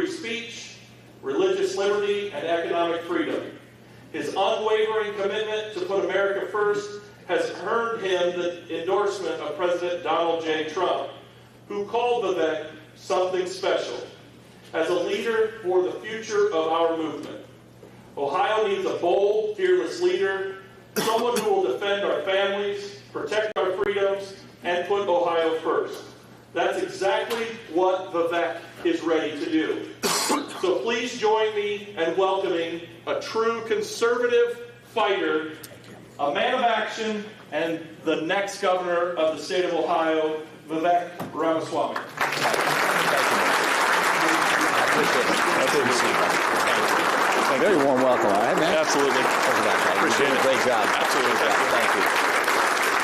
free speech, religious liberty, and economic freedom. His unwavering commitment to put America first has earned him the endorsement of President Donald J. Trump, who called Vivek something special as a leader for the future of our movement. Ohio needs a bold, fearless leader, someone who will defend our families, protect our freedoms, and put Ohio first. That's exactly what Vivek is ready to do. So please join me in welcoming a true conservative fighter, a man of action, and the next governor of the state of Ohio, Vivek Ramaswamy. Very warm welcome, all right, man? Absolutely. Appreciate it. Great job. Absolutely. Thank you.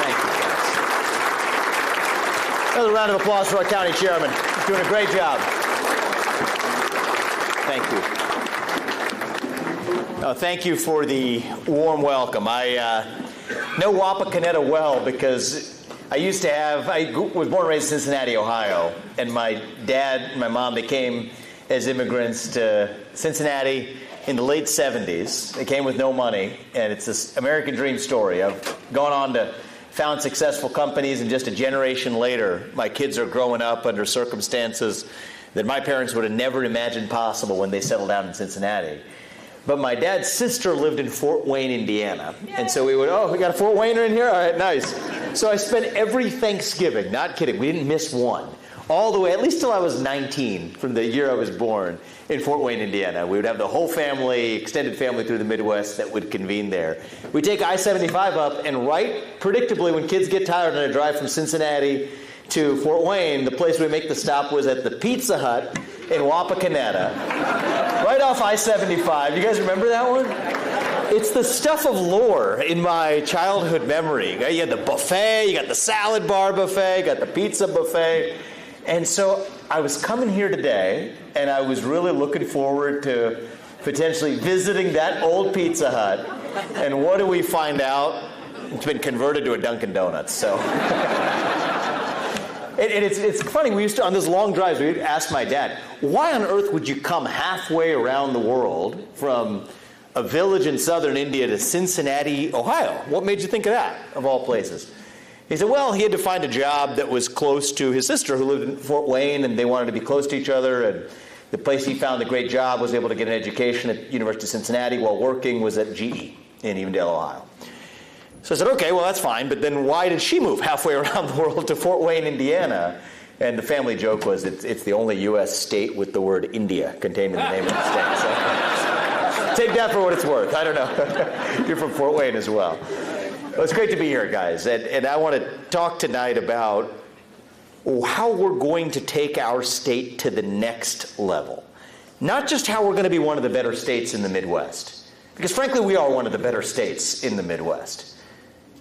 Thank you, guys. Another round of applause for our county chairman. He's doing a great job. Thank you. Thank you for the warm welcome. I know Wapakoneta well because I was born and raised in Cincinnati, Ohio, and my dad and my mom, they came as immigrants to Cincinnati in the late 70s. They came with no money, and it's this American dream story. I've gone on to found successful companies, and just a generation later, my kids are growing up under circumstances that my parents would have never imagined possible when they settled down in Cincinnati. But my dad's sister lived in Fort Wayne, Indiana. And so we would, we got a Fort Wayner in here? All right, nice. So I spent every Thanksgiving, not kidding, we didn't miss one, all the way, at least till I was 19, from the year I was born, in Fort Wayne, Indiana. We would have the whole family, extended family through the Midwest that would convene there. We'd take I-75 up, and right predictably, when kids get tired on a drive from Cincinnati to Fort Wayne, the place we make the stop was at the Pizza Hut in Wapakoneta, right off I-75. You guys remember that one? It's the stuff of lore in my childhood memory. You had the buffet, you got the salad bar buffet, you got the pizza buffet. And so I was coming here today, and I was really looking forward to potentially visiting that old Pizza Hut. And what do we find out? It's been converted to a Dunkin' Donuts. So, and it's funny. We used to, on those long drives, we'd ask my dad, "Why on earth would you come halfway around the world from a village in southern India to Cincinnati, Ohio? What made you think of that, of all places?" He said, well, he had to find a job that was close to his sister who lived in Fort Wayne, and they wanted to be close to each other. And the place he found the great job was able to get an education at University of Cincinnati while working was at GE in Evendale, Ohio. So I said, okay, well, that's fine. But then why did she move halfway around the world to Fort Wayne, Indiana? And the family joke was it's the only U.S. state with the word India contained in the name of the state. So take that for what it's worth. I don't know. You're from Fort Wayne as well. Well, it's great to be here, guys, and I want to talk tonight about how we're going to take our state to the next level. Not just how we're going to be one of the better states in the Midwest, because frankly, we are one of the better states in the Midwest.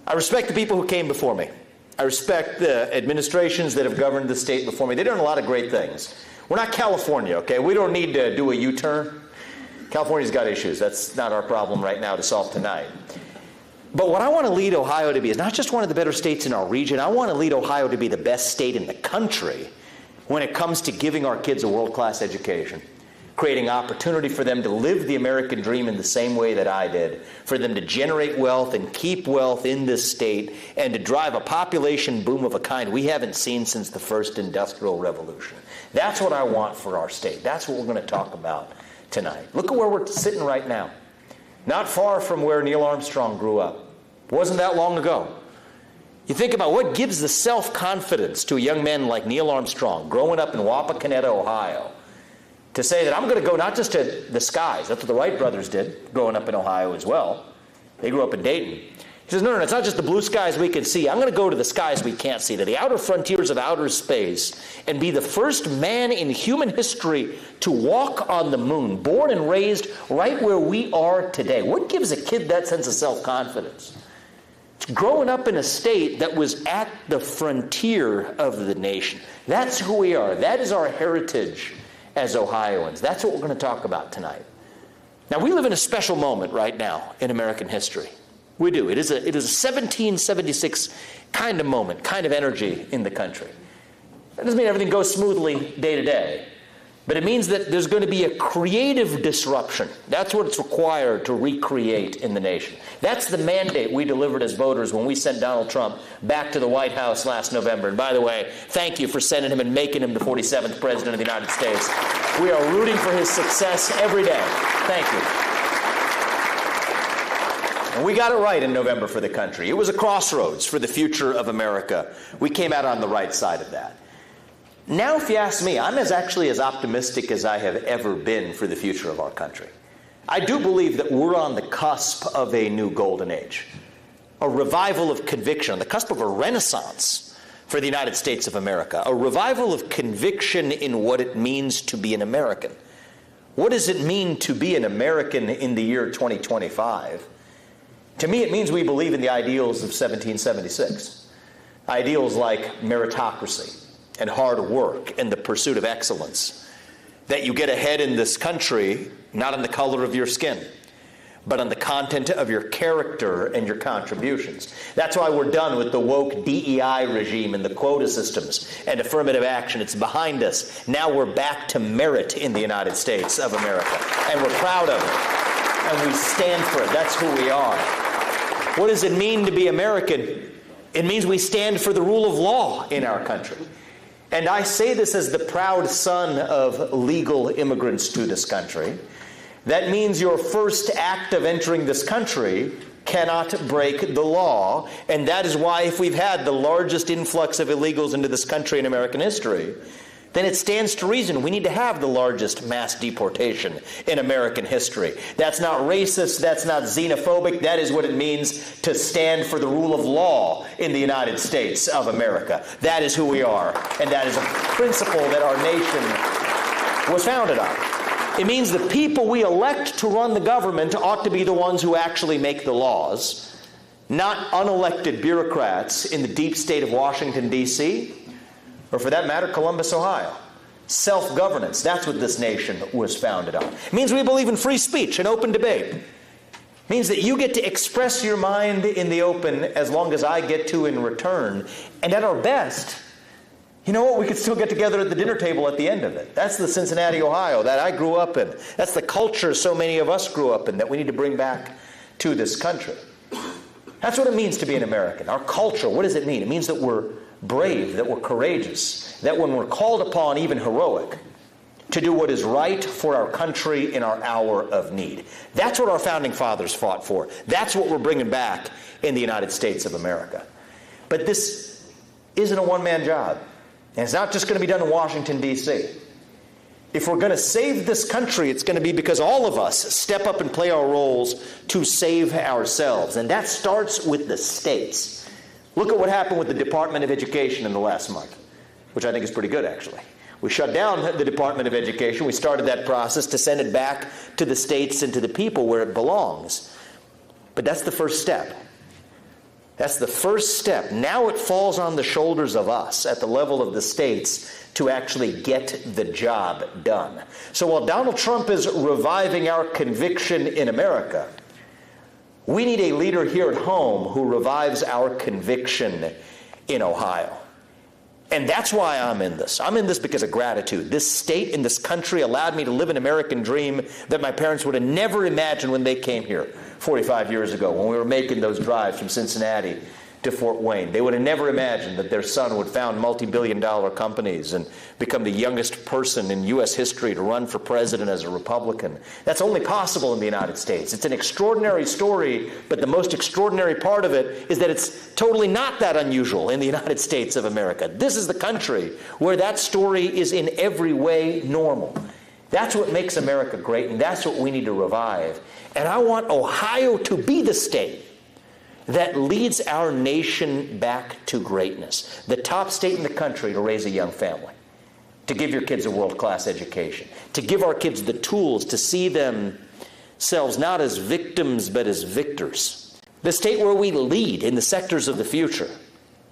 I respect the people who came before me. I respect the administrations that have governed the state before me. They've done a lot of great things. We're not California, okay? We don't need to do a U-turn. California's got issues. That's not our problem right now to solve tonight. But what I want to lead Ohio to be is not just one of the better states in our region. I want to lead Ohio to be the best state in the country when it comes to giving our kids a world-class education, creating opportunity for them to live the American dream in the same way that I did, for them to generate wealth and keep wealth in this state, and to drive a population boom of a kind we haven't seen since the first industrial revolution. That's what I want for our state. That's what we're going to talk about tonight. Look at where we're sitting right now. Not far from where Neil Armstrong grew up. It wasn't that long ago. You think about what gives the self-confidence to a young man like Neil Armstrong, growing up in Wapakoneta, Ohio, to say that I'm going to go not just to the skies. That's what the Wright brothers did, growing up in Ohio as well. They grew up in Dayton. He says, no, it's not just the blue skies we can see. I'm going to go to the skies we can't see, to the outer frontiers of outer space, and be the first man in human history to walk on the moon, born and raised right where we are today. What gives a kid that sense of self-confidence? It's growing up in a state that was at the frontier of the nation. That's who we are. That is our heritage as Ohioans. That's what we're going to talk about tonight. Now, we live in a special moment right now in American history. We do. It is a 1776 kind of moment, kind of energy in the country. That doesn't mean everything goes smoothly day to day. But it means that there's going to be a creative disruption. That's what it's required to recreate in the nation. That's the mandate we delivered as voters when we sent Donald Trump back to the White House last November. And by the way, thank you for sending him and making him the 47th President of the United States. We are rooting for his success every day. Thank you. And we got it right in November for the country. It was a crossroads for the future of America. We came out on the right side of that. Now, if you ask me, I'm actually as optimistic as I have ever been for the future of our country. I do believe that we're on the cusp of a new golden age, a revival of conviction, on the cusp of a renaissance for the United States of America, a revival of conviction in what it means to be an American. What does it mean to be an American in the year 2025? To me, it means we believe in the ideals of 1776, ideals like meritocracy and hard work and the pursuit of excellence, that you get ahead in this country not on the color of your skin, but on the content of your character and your contributions. That's why we're done with the woke DEI regime and the quota systems and affirmative action. It's behind us. Now we're back to merit in the United States of America, and we're proud of it, and we stand for it. That's who we are. What does it mean to be American? It means we stand for the rule of law in our country. And I say this as the proud son of legal immigrants to this country. That means your first act of entering this country cannot break the law. And that is why, if we've had the largest influx of illegals into this country in American history, then it stands to reason we need to have the largest mass deportation in American history. That's not racist, that's not xenophobic, that is what it means to stand for the rule of law in the United States of America. That is who we are, and that is a principle that our nation was founded on. It means the people we elect to run the government ought to be the ones who actually make the laws, not unelected bureaucrats in the deep state of Washington, D.C., or for that matter, Columbus, Ohio. Self-governance, that's what this nation was founded on. It means we believe in free speech and open debate. It means that you get to express your mind in the open as long as I get to in return. And at our best, you know what? We could still get together at the dinner table at the end of it. That's the Cincinnati, Ohio that I grew up in. That's the culture so many of us grew up in that we need to bring back to this country. That's what it means to be an American. Our culture, what does it mean? It means that we're brave, that we're courageous, that when we're called upon, even heroic, to do what is right for our country in our hour of need. That's what our founding fathers fought for. That's what we're bringing back in the United States of America. But this isn't a one-man job. And it's not just going to be done in Washington, D.C. If we're going to save this country, it's going to be because all of us step up and play our roles to save ourselves. And that starts with the states. Look at what happened with the Department of Education in the last month, which I think is pretty good, actually. We shut down the Department of Education. We started that process to send it back to the states and to the people where it belongs. But that's the first step. That's the first step. Now it falls on the shoulders of us at the level of the states to actually get the job done. So while Donald Trump is reviving our conviction in America, we need a leader here at home who revives our conviction in Ohio. And that's why I'm in this. I'm in this because of gratitude. This state and this country allowed me to live an American dream that my parents would have never imagined when they came here 45 years ago, when we were making those drives from Cincinnati to Fort Wayne. They would have never imagined that their son would found multi-billion-dollar companies and become the youngest person in U.S. history to run for president as a Republican. That's only possible in the United States. It's an extraordinary story, but the most extraordinary part of it is that it's totally not that unusual in the United States of America. This is the country where that story is in every way normal. That's what makes America great, and that's what we need to revive. And I want Ohio to be the state that leads our nation back to greatness. The top state in the country to raise a young family, to give your kids a world-class education, to give our kids the tools to see themselves not as victims but as victors. The state where we lead in the sectors of the future,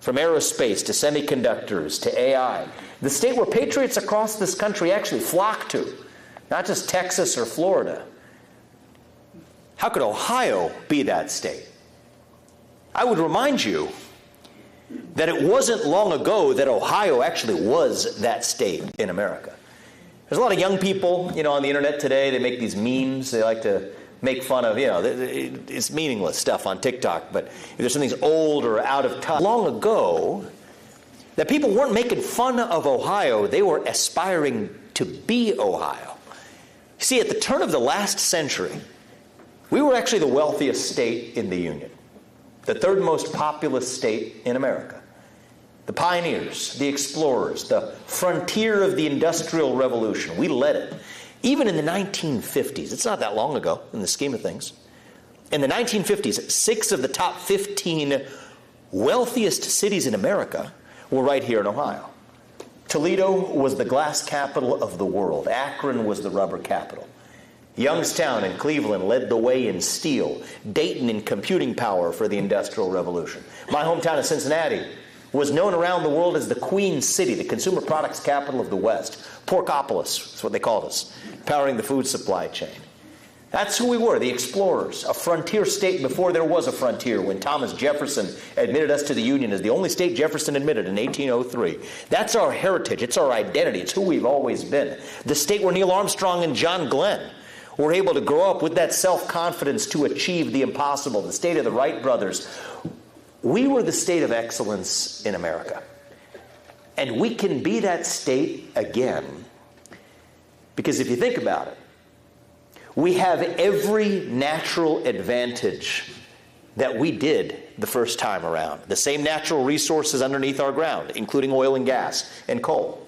from aerospace to semiconductors to AI. The state where patriots across this country actually flock to, not just Texas or Florida. How could Ohio be that state? I would remind you that it wasn't long ago that Ohio actually was that state in America. There's a lot of young people, on the internet today. They make these memes. They like to make fun of, it's meaningless stuff on TikTok. But if there's something's old or out of touch, long ago, that people weren't making fun of Ohio. They were aspiring to be Ohio. See, at the turn of the last century, we were actually the wealthiest state in the Union, the third most populous state in America. The pioneers, the explorers, the frontier of the Industrial Revolution, we led it. Even in the 1950s, it's not that long ago in the scheme of things. In the 1950s, 6 of the top 15 wealthiest cities in America were right here in Ohio. Toledo was the glass capital of the world. Akron was the rubber capital. Youngstown and Cleveland led the way in steel. Dayton in computing power for the Industrial Revolution. My hometown of Cincinnati was known around the world as the Queen City, the consumer products capital of the West. Porkopolis is what they called us, powering the food supply chain. That's who we were, the explorers, a frontier state before there was a frontier, when Thomas Jefferson admitted us to the Union as the only state Jefferson admitted in 1803. That's our heritage, it's our identity, it's who we've always been. The state where Neil Armstrong and John Glenn were able to grow up with that self-confidence to achieve the impossible, the state of the Wright brothers. We were the state of excellence in America. And we can be that state again, because if you think about it, we have every natural advantage that we did the first time around. The same natural resources underneath our ground, including oil and gas and coal.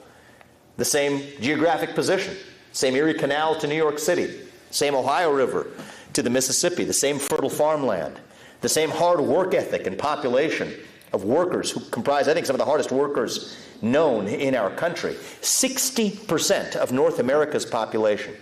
The same geographic position, same Erie Canal to New York City, same Ohio River to the Mississippi, the same fertile farmland, the same hard work ethic and population of workers who comprise, I think, some of the hardest workers known in our country. 60% of North America's population